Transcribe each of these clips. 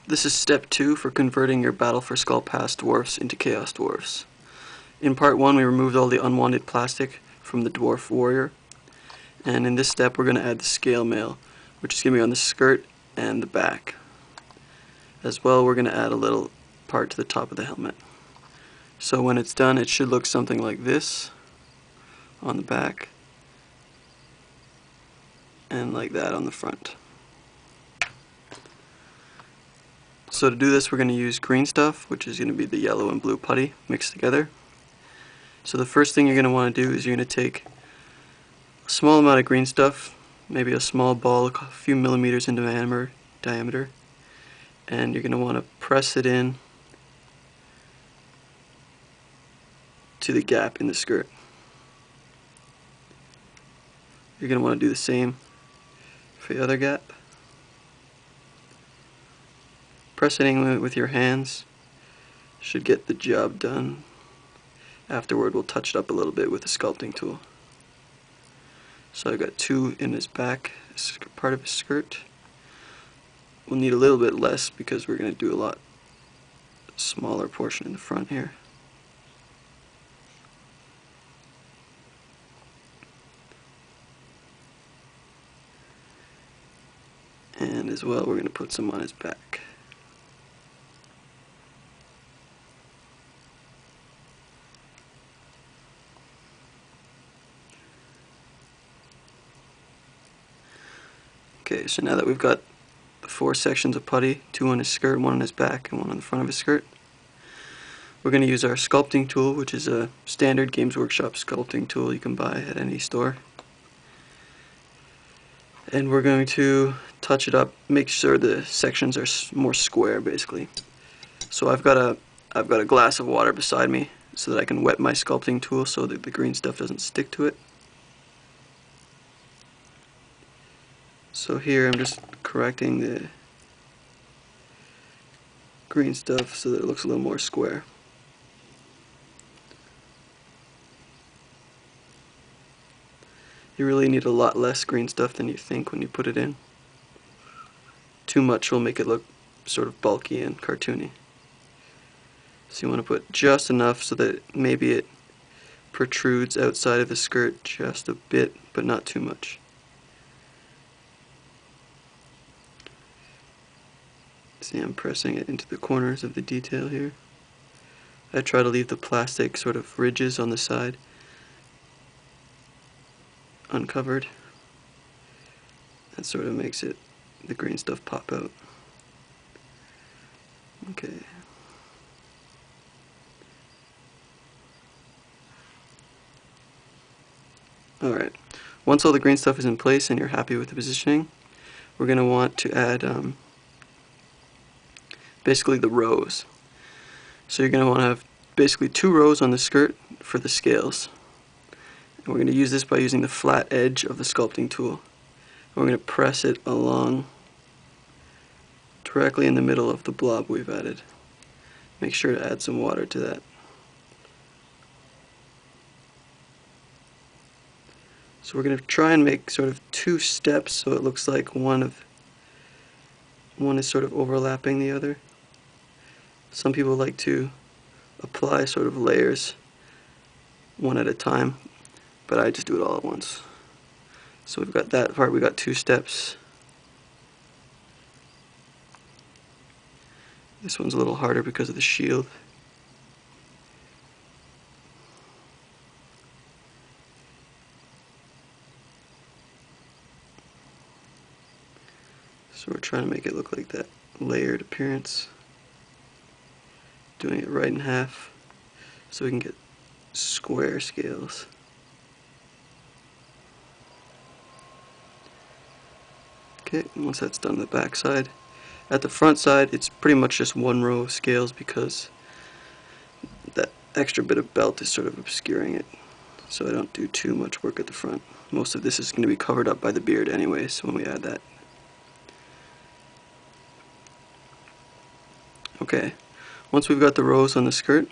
This is step 2 for converting your Battle for Skull Pass Dwarfs into Chaos Dwarfs. In part 1 we removed all the unwanted plastic from the Dwarf Warrior, and in this step we're going to add the scale mail, which is going to be on the skirt and the back. As well, we're going to add a little part to the top of the helmet. So when it's done, it should look something like this on the back and like that on the front. So to do this, we're going to use green stuff, which is going to be the yellow and blue putty mixed together. So the first thing you're going to want to do is you're going to take a small amount of green stuff, maybe a small ball a few millimeters in diameter, and you're going to want to press it in to the gap in the skirt. You're going to want to do the same for the other gap. Pressing it with your hands should get the job done. Afterward we'll touch it up a little bit with a sculpting tool. So I've got 2 in his back, part of his skirt. We'll need a little bit less because we're going to do a lot smaller portion in the front here. And as well, we're going to put some on his back. Okay, so now that we've got the 4 sections of putty, 2 on his skirt, 1 on his back, and 1 on the front of his skirt, we're going to use our sculpting tool, which is a standard Games Workshop sculpting tool you can buy at any store. And we're going to touch it up, make sure the sections are more square, basically. So I've got a glass of water beside me so that I can wet my sculpting tool so that the green stuff doesn't stick to it. So here I'm just correcting the green stuff so that it looks a little more square. You really need a lot less green stuff than you think when you put it in. Too much will make it look sort of bulky and cartoony. So you want to put just enough so that maybe it protrudes outside of the skirt just a bit, but not too much. See, I'm pressing it into the corners of the detail here. I try to leave the plastic sort of ridges on the side uncovered. That sort of makes it, the green stuff pop out. Okay. Alright, once all the green stuff is in place and you're happy with the positioning, we're going to want to add basically the rows. So you're going to want to have basically 2 rows on the skirt for the scales. And we're going to use this by using the flat edge of the sculpting tool. And we're going to press it along directly in the middle of the blob we've added. Make sure to add some water to that. So we're going to try and make sort of 2 steps so it looks like one is sort of overlapping the other. Some people like to apply sort of layers one at a time, but I just do it all at once. So we've got that part, we've got 2 steps. This one's a little harder because of the shield. So we're trying to make it look like that layered appearance. Doing it right in half so we can get square scales. Okay, once that's done on the back side. At the front side, it's pretty much just 1 row of scales because that extra bit of belt is sort of obscuring it. So I don't do too much work at the front. Most of this is going to be covered up by the beard anyway, so when we add that. Okay. Once we've got the rows on the skirt,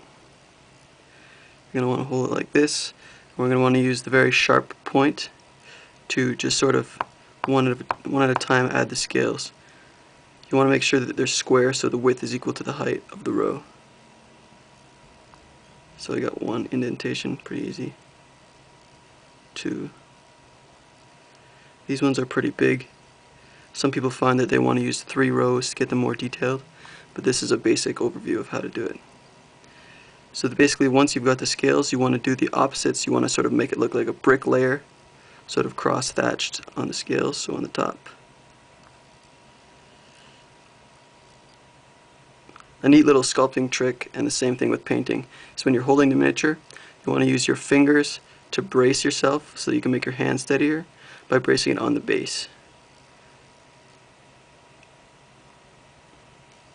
you're going to want to hold it like this. We're going to want to use the very sharp point to just sort of one at a time add the scales. You want to make sure that they're square so the width is equal to the height of the row. So I got one indentation, pretty easy. Two. These ones are pretty big. Some people find that they want to use 3 rows to get them more detailed, but this is a basic overview of how to do it. So basically, once you've got the scales, you want to do the opposites. You want to sort of make it look like a brick layer, sort of cross-thatched on the scales, so on the top. A neat little sculpting trick, and the same thing with painting, is when you're holding the miniature, you want to use your fingers to brace yourself so that you can make your hand steadier by bracing it on the base.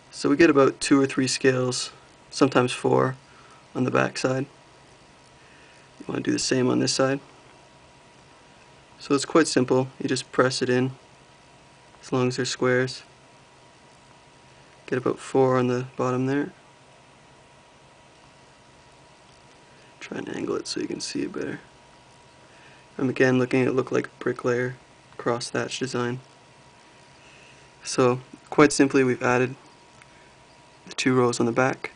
So we get about 2 or 3 scales, sometimes 4, on the back side. You want to do the same on this side. So it's quite simple. You just press it in as long as they're squares. Get about 4 on the bottom there. Try and angle it so you can see it better. I'm again looking at it look like a brick layer, cross-thatch design. So quite simply, we've added the 2 rows on the back,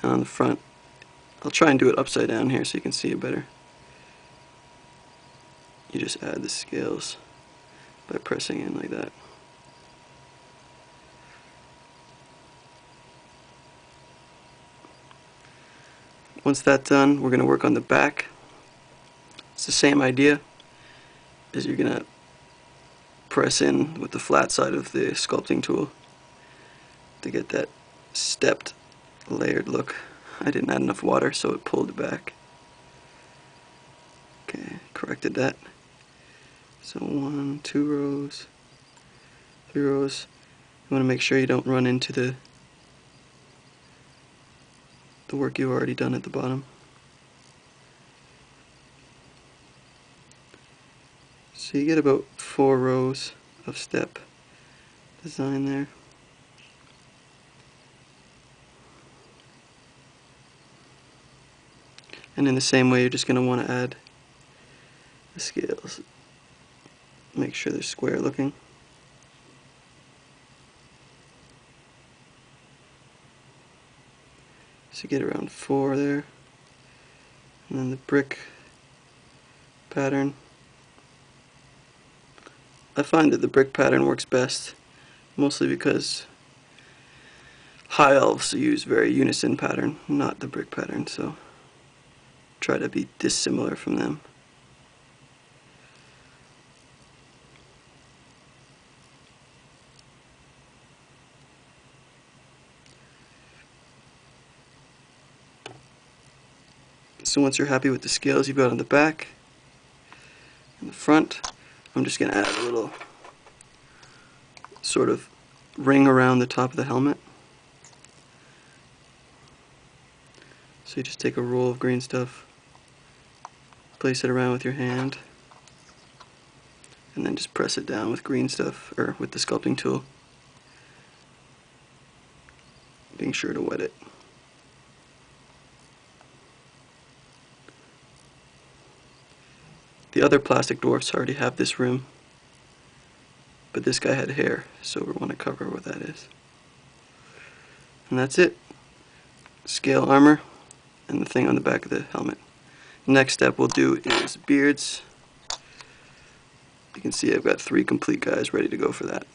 and on the front I'll try and do it upside down here so you can see it better. You just add the scales by pressing in like that. Once that's done, we're going to work on the back. It's the same idea, as you're going to press in with the flat side of the sculpting tool to get that stepped, layered look. I didn't add enough water, so it pulled it back. Okay, corrected that. So 1, 2 rows, 3 rows. You want to make sure you don't run into the work you've already done at the bottom. So you get about 4 rows of step design there. And in the same way, you're just going to want to add the scales. Make sure they're square looking. So you get around 4 there. And then the brick pattern. I find that the brick pattern works best, mostly because high elves use very unison pattern, not the brick pattern, so try to be dissimilar from them. So once you're happy with the scales you've got on the back and the front, I'm just going to add a little sort of ring around the top of the helmet. So you just take a roll of green stuff, place it around with your hand, and then just press it down with green stuff, or with the sculpting tool, being sure to wet it. The other plastic dwarfs already have this rim, but this guy had hair, so we want to cover what that is. And that's it. Scale armor and the thing on the back of the helmet. Next step we'll do is beards. You can see I've got 3 complete guys ready to go for that.